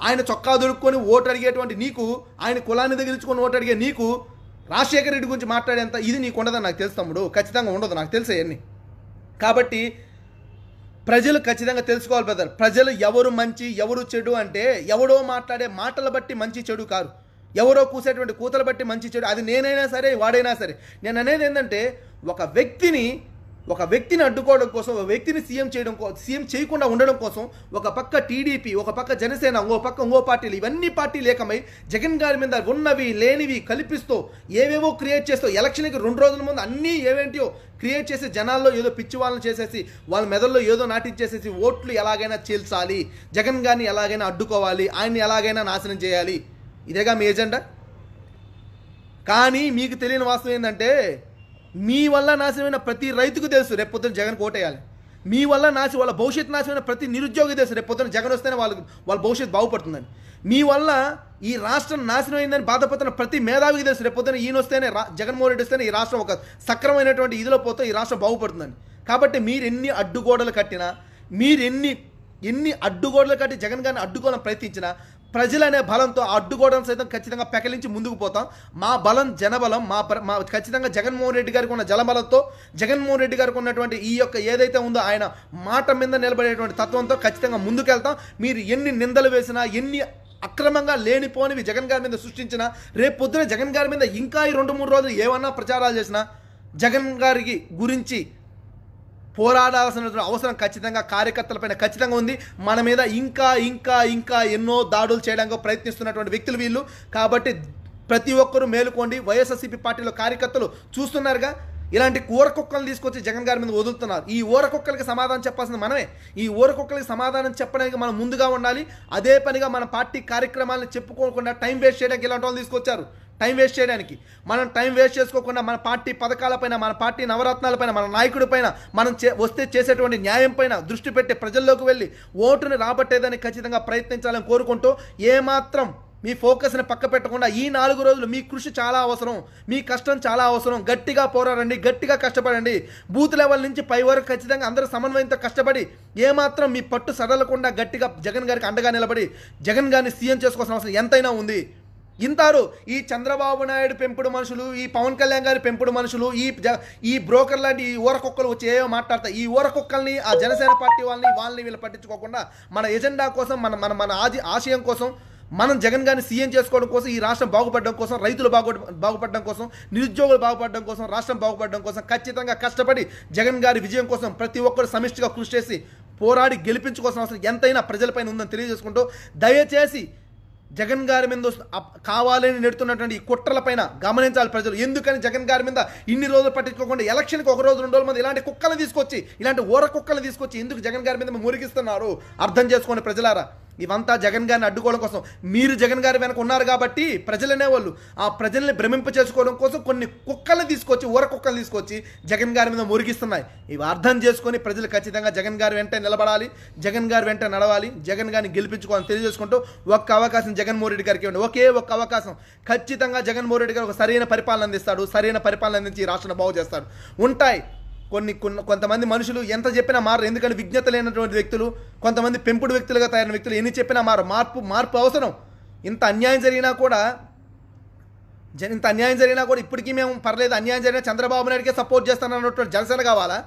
ఆయన చొక్కా దొరుకుకొని ఓటు అడిగేటువంటి నీకు, ఆయన కులాన్ని దగ్గరించుకొని ఓటు అడిగే నీకు రాజశేఖర రెడ్డి గురించి మాట్లాడేంత ఇది నీకు ఉండదని నాకు తెలుసు తమ్ముడు. ఖచ్చితంగా ఉండదు, నాకు తెలుసు అవన్నీ. కాబట్టి ప్రజలు ఖచ్చితంగా తెలుసుకోవాలి బ్రదర్. ప్రజలు ఎవరు మంచి ఎవరు చెడు అంటే ఎవడో మాట్లాడే మాటలు బట్టి మంచి చెడు కాదు, ఎవరో కూసేటువంటి కూతలు బట్టి మంచి చెడు. అది నేనైనా సరే వాడైనా సరే. నేను అనేది ఏంటంటే ఒక వ్యక్తిని అడ్డుకోవడం కోసం, ఒక వ్యక్తిని సీఎం చేయకుండా ఉండడం కోసం ఒక పక్క టీడీపీ, ఒక పక్క జనసేన, ఇంకో పార్టీలు, ఇవన్నీ పార్టీలు ఏకమై జగన్ గారి మీద ఉన్నవి లేనివి కల్పిస్తూ ఏవేవో క్రియేట్ చేస్తూ ఎలక్షన్కి 2 రోజుల ముందు అన్నీ ఏవేంటియో క్రియేట్ చేసి జనాల్లో ఏదో పిచ్చి వాళ్ళని చేసేసి వాళ్ళ మెదల్లో ఏదో నాటించేసేసి ఓట్లు ఎలాగైనా చీల్చాలి, జగన్ గారిని ఎలాగైనా అడ్డుకోవాలి, ఆయన్ని ఎలాగైనా నాశనం చేయాలి. ఇదేగా మీ ఎజెండా. కానీ మీకు తెలియని వాస్తవం ఏంటంటే మీ వల్ల నాశనమైన ప్రతి రైతుకు తెలుసు రేపు పొద్దున జగన్ కోటేయాలి. మీ వల్ల వాళ్ళ భవిష్యత్తు నాశనమైన ప్రతి నిరుద్యోగి తెలుసు రేపు పొద్దున జగన్ వస్తేనే వాళ్ళ భవిష్యత్తు బాగుపడుతుందని. మీ వల్ల ఈ రాష్ట్రం నాశనం అయిందని బాధపడుతున్న ప్రతి మేధావికి తెలుసు రేపు పొద్దున ఈయన వస్తేనే, జగన్మోహన్ రెడ్డి వస్తేనే ఈ రాష్ట్రం ఒక సక్రమైనటువంటి ఇదిలో పోతే ఈ రాష్ట్రం బాగుపడుతుందని. కాబట్టి మీరు ఎన్ని అడ్డుగోడలు కట్టినా, మీరు ఎన్ని అడ్డుగోడలు కట్టి జగన్ గారిని అడ్డుకోవాలని ప్రయత్నించినా ప్రజలనే బలంతో ఆ అడ్డుకోవడం సైతం ఖచ్చితంగా పెకలించి ముందుకు పోతాం. మా బలం జనబలం, మా ఖచ్చితంగా జగన్మోహన్ రెడ్డి గారికి ఉన్న జలబలంతో, జగన్మోహన్ రెడ్డి గారికి ఉన్నటువంటి ఈ యొక్క ఏదైతే ఉందో ఆయన మాట మీద నిలబడేటువంటి తత్వంతో ఖచ్చితంగా ముందుకెళ్తాం. మీరు ఎన్ని నిందలు వేసినా, ఎన్ని అక్రమంగా లేనిపోనివి జగన్ గారి మీద సృష్టించినా, రేపు పొద్దున జగన్ గారి మీద ఇంకా ఈ 2-3 రోజులు ఏమన్నా ప్రచారాలు చేసినా జగన్ గారికి గురించి పోరాడాల్సిన అవసరం ఖచ్చితంగా కార్యకర్తలపైన ఖచ్చితంగా ఉంది. మన మీద ఇంకా ఎన్నో దాడులు చేయడానికి ప్రయత్నిస్తున్నటువంటి వ్యక్తులు వీళ్ళు. కాబట్టి ప్రతి ఒక్కరూ మేలుకోండి. వైఎస్ఆర్సీపీ పార్టీలో కార్యకర్తలు చూస్తున్నారుగా, ఇలాంటి ఊరకుక్కలను తీసుకొచ్చి జగన్ గారి మీద వదులుతున్నారు. ఈ ఊరకుక్కలకి సమాధానం చెప్పాల్సింది మనమే. ఈ ఊరకుక్కలకి సమాధానం చెప్పడానికి మనం ముందుగా ఉండాలి. అదే పనిగా మన పార్టీ కార్యక్రమాలను చెప్పుకోకుండా టైం వేస్ట్ చేయడానికి ఇలాంటి వాళ్ళు తీసుకొచ్చారు. టైం వేస్ట్ చేయడానికి మనం టైం వేస్ట్ చేసుకోకుండా మన పార్టీ పథకాలపైన, మన పార్టీ నవరత్నాలపైన, మన నాయకుడి పైన, మనం వస్తే చేసేటువంటి న్యాయం పైన దృష్టి పెట్టి ప్రజల్లోకి వెళ్ళి ఓటుని రాబట్టేదానికి ఖచ్చితంగా ప్రయత్నించాలని కోరుకుంటూ, ఏమాత్రం మీ ఫోకస్ని పక్క పెట్టకుండా ఈ 4 రోజులు మీ కృషి చాలా అవసరం, మీ కష్టం చాలా అవసరం. గట్టిగా పోరాడండి, గట్టిగా కష్టపడండి. బూత్ లెవెల్ నుంచి పై వరకు ఖచ్చితంగా అందరూ సమన్వయంతో కష్టపడి ఏమాత్రం మీ పట్టు సడలకుండా గట్టిగా జగన్ గారికి అండగా నిలబడి జగన్ గారిని సీఎం చేసుకోవాల్సిన అవసరం ఎంతైనా ఉంది. ఇంతారు ఈ చంద్రబాబు నాయుడు పెంపుడు మనుషులు, ఈ పవన్ కళ్యాణ్ గారి పెంపుడు మనుషులు, ఈ బ్రోకర్ లాంటి ఈ ఊరకుక్కలు వచ్చి ఏవో మాట్లాడతాయి. ఈ ఊరకుక్కల్ని, ఆ జనసేన పార్టీ వాళ్ళని వీళ్ళు పట్టించుకోకుండా మన ఎజెండా కోసం, మన ఆశయం కోసం, మనం జగన్ గారిని సీఎం చేసుకోవడం కోసం, ఈ రాష్ట్రం బాగుపడడం కోసం, రైతులు బాగుపడడం కోసం, నిరుద్యోగులు బాగుపడడం కోసం, రాష్ట్రం బాగుపడడం కోసం ఖచ్చితంగా కష్టపడి జగన్ గారి విజయం కోసం ప్రతి ఒక్కరు సమిష్టిగా కృషి చేసి పోరాడి గెలిపించుకోవాల్సిన అవసరం ఎంతైనా ప్రజలపైన ఉందని తెలియజేసుకుంటూ, దయచేసి జగన్ గారి మీద కావాలని నెడుతున్నటువంటి ఈ కుట్రలపైన గమనించాలి ప్రజలు. ఎందుకని జగన్ గారి మీద ఇన్ని రోజులు పట్టించుకోకుండా ఎలక్షన్కి 1 రోజు 2 రోజుల మంది ఇలాంటి కుక్కలు తీసుకొచ్చి, ఇలాంటి ఊర కుక్కలు తీసుకొచ్చి ఎందుకు జగన్ గారి మీద మురిగిస్తున్నారు అర్థం చేసుకోండి ప్రజలారా. ఇవంతా జగన్ గారిని అడ్డుకోవడం కోసం. మీరు జగన్ గారి వెనక ఉన్నారు కాబట్టి ప్రజలనే వాళ్ళు ఆ ప్రజల్ని భ్రమింప చేసుకోవడం కోసం కొన్ని కుక్కలు తీసుకొచ్చి, ఊర కుక్కలు తీసుకొచ్చి జగన్ గారి మీద మురిగిస్తున్నాయి. ఇవి అర్థం చేసుకొని ప్రజలు ఖచ్చితంగా జగన్ గారి వెంట నిలబడాలి, జగన్ గారి వెంట నడవాలి, జగన్ గారిని గెలిపించుకోవాలని తెలియజేసుకుంటూ, ఒక్క అవకాశం జగన్మోహన్ రెడ్డి గారికి ఇవ్వండి. ఒకే ఒక్క అవకాశం. ఖచ్చితంగా జగన్మోహన్ రెడ్డి గారు ఒక సరైన పరిపాలన అందిస్తాడు. సరైన పరిపాలన అందించి ఈ రాష్ట్రాన్ని బాగు చేస్తాడు. ఉంటాయి కొంతమంది మనుషులు ఎంత చెప్పినా మారు. ఎందుకంటే విజ్ఞత లేనటువంటి వ్యక్తులు, కొంతమంది పెంపుడు వ్యక్తులుగా తయారైన వ్యక్తులు ఎన్ని చెప్పినా మార్పు అవసరం. ఇంత అన్యాయం జరిగినా కూడా ఇప్పటికీ మేము పర్లేదు, అన్యాయం జరిగినా చంద్రబాబు నాయుడికే సపోర్ట్ చేస్తానన్నటువంటి జనసేన కావాలా?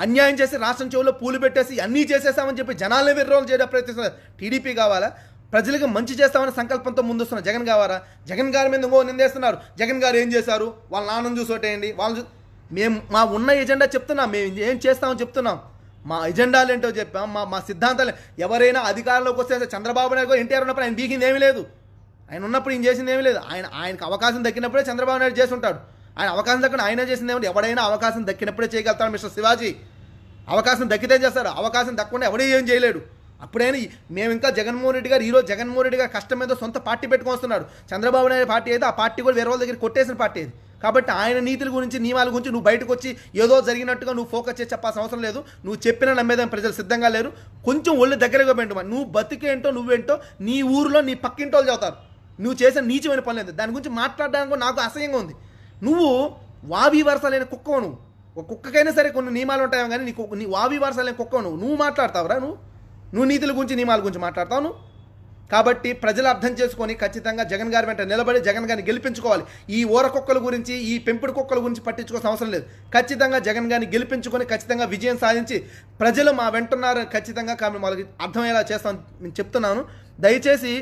అన్యాయం చేసి రాష్ట్రం చెవుల్లో పూలు పెట్టేసి అన్నీ చేసేసామని చెప్పి జనాలనే విర్రోలు చేయడం ప్రయత్నిస్తున్నారు టీడీపీ కావాలా? ప్రజలకు మంచి చేస్తామని సంకల్పంతో ముందుస్తున్న జగన్ కావాలా? జగన్ గారి మీద నిందేస్తున్నారు. జగన్ గారు ఏం చేశారు, వాళ్ళ నాన్నను చూసోటేయండి, మేము మా ఉన్న ఎజెండా చెప్తున్నాం, మేము ఏం చేస్తామని చెప్తున్నాం, మా ఎజెండాలు ఏంటో చెప్పాం, మా సిద్ధాంతాలు. ఎవరైనా అధికారంలోకి వస్తే చంద్రబాబు నాయుడు, ఎన్టీఆర్ ఉన్నప్పుడు ఆయన బీకింది ఏమీ లేదు, ఆయన ఉన్నప్పుడు ఈయన చేసింది ఏమీ లేదు. ఆయనకు అవకాశం దక్కినప్పుడే చంద్రబాబు నాయుడు చేసి ఉంటాడు. ఆయన అవకాశం దక్కడం ఆయనే చేసింది ఏమంటే ఎవడైనా అవకాశం దక్కినప్పుడే చేయగలుగుతాడు మిస్టర్ శివాజీ. అవకాశం దక్కితే చేస్తాడు, అవకాశం దక్కకుండా ఎవడే ఏం చేయలేడు. అప్పుడైనా మేము ఇంకా జగన్మోహన్ రెడ్డి గారు ఈరోజు జగన్మోహన్ రెడ్డి గారు కష్టం మీద సొంత పార్టీ పెట్టుకొని వస్తున్నాడు. చంద్రబాబు నాయుడు పార్టీ అయితే ఆ పార్టీ కూడా వేరే వాళ్ళ దగ్గర కొట్టేసిన పార్టీ అది. కాబట్టి ఆయన నీతుల గురించి నియమాల గురించి నువ్వు బయటకు వచ్చి ఏదో జరిగినట్టుగా నువ్వు ఫోకస్ చేసి చెప్పాల్సిన అవసరం లేదు. నువ్వు చెప్పినా నమ్మేదాన్ని ప్రజలు సిద్ధంగా లేరు. కొంచెం ఒళ్ళు దగ్గరగా పెట్టు. నువ్వు బతికేంటో నువ్వేంటో నీ ఊరిలో నీ పక్కింటోళ్ళు చదువుతారు. నువ్వు చేసిన నీచమైన పని లేదు. దాని గురించి మాట్లాడడానికి నాకు అసహ్యంగా ఉంది. నువ్వు వావి వరసలైన కుక్కవు. నువ్వు ఒక కుక్కకైనా సరే కొన్ని నియమాలు ఉంటాయో కానీ నీ వావి వరసలైన కుక్కవు. నువ్వు మాట్లాడతావురా? నువ్వు నీతుల గురించి నియమాల గురించి మాట్లాడతావు నువ్వు. కాబట్టి ప్రజలు అర్థం చేసుకొని ఖచ్చితంగా జగన్ గారి వెంట నిలబడి జగన్ గారిని గెలిపించుకోవాలి. ఈ ఊర కుక్కల గురించి ఈ పెంపుడు కుక్కల గురించి పట్టించుకోవాల్సిన అవసరం లేదు. ఖచ్చితంగా జగన్ గారిని గెలిపించుకొని ఖచ్చితంగా విజయం సాధించి ప్రజలు మా వెంటున్నారు ఖచ్చితంగా వాళ్ళకి అర్థమయ్యేలా చేస్తాను నేను చెప్తున్నాను. దయచేసి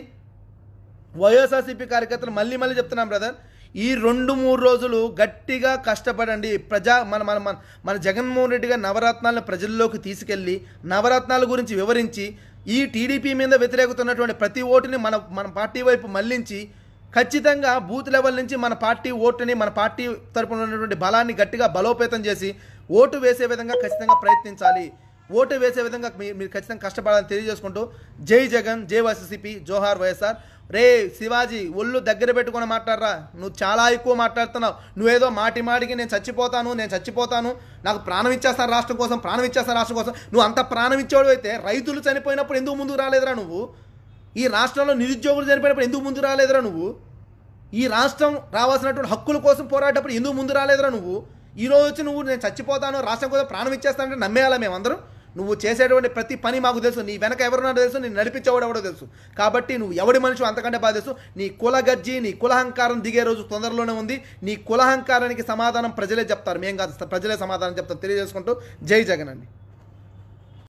వైఎస్ఆర్సీపీ కార్యకర్తలు మళ్ళీ చెప్తున్నాం బ్రదర్, ఈ 2-3 రోజులు గట్టిగా కష్టపడండి. మన జగన్మోహన్ రెడ్డి గారి నవరత్నాలను ప్రజల్లోకి తీసుకెళ్ళి నవరత్నాల గురించి వివరించి ఈ టీడీపీ మీద వ్యతిరేకుతున్నటువంటి ప్రతి ఓటుని మన పార్టీ వైపు మళ్లించి ఖచ్చితంగా బూత్ లెవెల్ నుంచి మన పార్టీ ఓటుని మన పార్టీ తరపున ఉన్నటువంటి బలాన్ని గట్టిగా బలోపేతం చేసి ఓటు వేసే విధంగా ఖచ్చితంగా ప్రయత్నించాలి. ఓటు వేసే విధంగా మీరు ఖచ్చితంగా కష్టపడాలని తెలియజేసుకుంటూ జై జగన్, జై వైఎస్ఆర్సీపీ, జోహార్ వైఎస్ఆర్. రే శివాజీ, ఒళ్ళు దగ్గర పెట్టుకొని మాట్లాడరా. నువ్వు చాలా ఎక్కువ మాట్లాడుతున్నావు. నువ్వేదో మాటికి నేను చచ్చిపోతాను, నాకు ప్రాణం ఇచ్చేస్తాను రాష్ట్రం కోసం, నువ్వు అంత ప్రాణం ఇచ్చేవాడు అయితే రైతులు చనిపోయినప్పుడు ఎందుకు ముందుకు రాలేదురా నువ్వు? ఈ రాష్ట్రంలో నిరుద్యోగులు చనిపోయినప్పుడు ఎందుకు ముందు రాలేదురా నువ్వు? ఈ రాష్ట్రం రావాల్సినటువంటి హక్కుల కోసం పోరాటప్పుడు ఎందుకు ముందు రాలేదురా నువ్వు? ఈరోజు వచ్చి నువ్వు నేను చచ్చిపోతాను, రాష్ట్రం కోసం ప్రాణం ఇచ్చేస్తానంటే నమ్మేయాలా మేమందరం? నువ్వు చేసేటువంటి ప్రతి పని మాకు తెలుసు. నీ వెనక ఎవరున్నాడో తెలుసు, నేను నడిపించేవాడు ఎవడో తెలుసు. కాబట్టి నువ్వు ఎవడి మనిషి అంతకంటే బాగా తెలుసు. నీ కులగజ్జి, నీ కులహంకారం దిగే రోజు తొందరలోనే ఉంది. నీ కులహంకారానికి సమాధానం ప్రజలే చెప్తారు, మేం కాదు, ప్రజలే సమాధానం చెప్తారు. తెలియజేసుకుంటూ జై జగన్ అండి.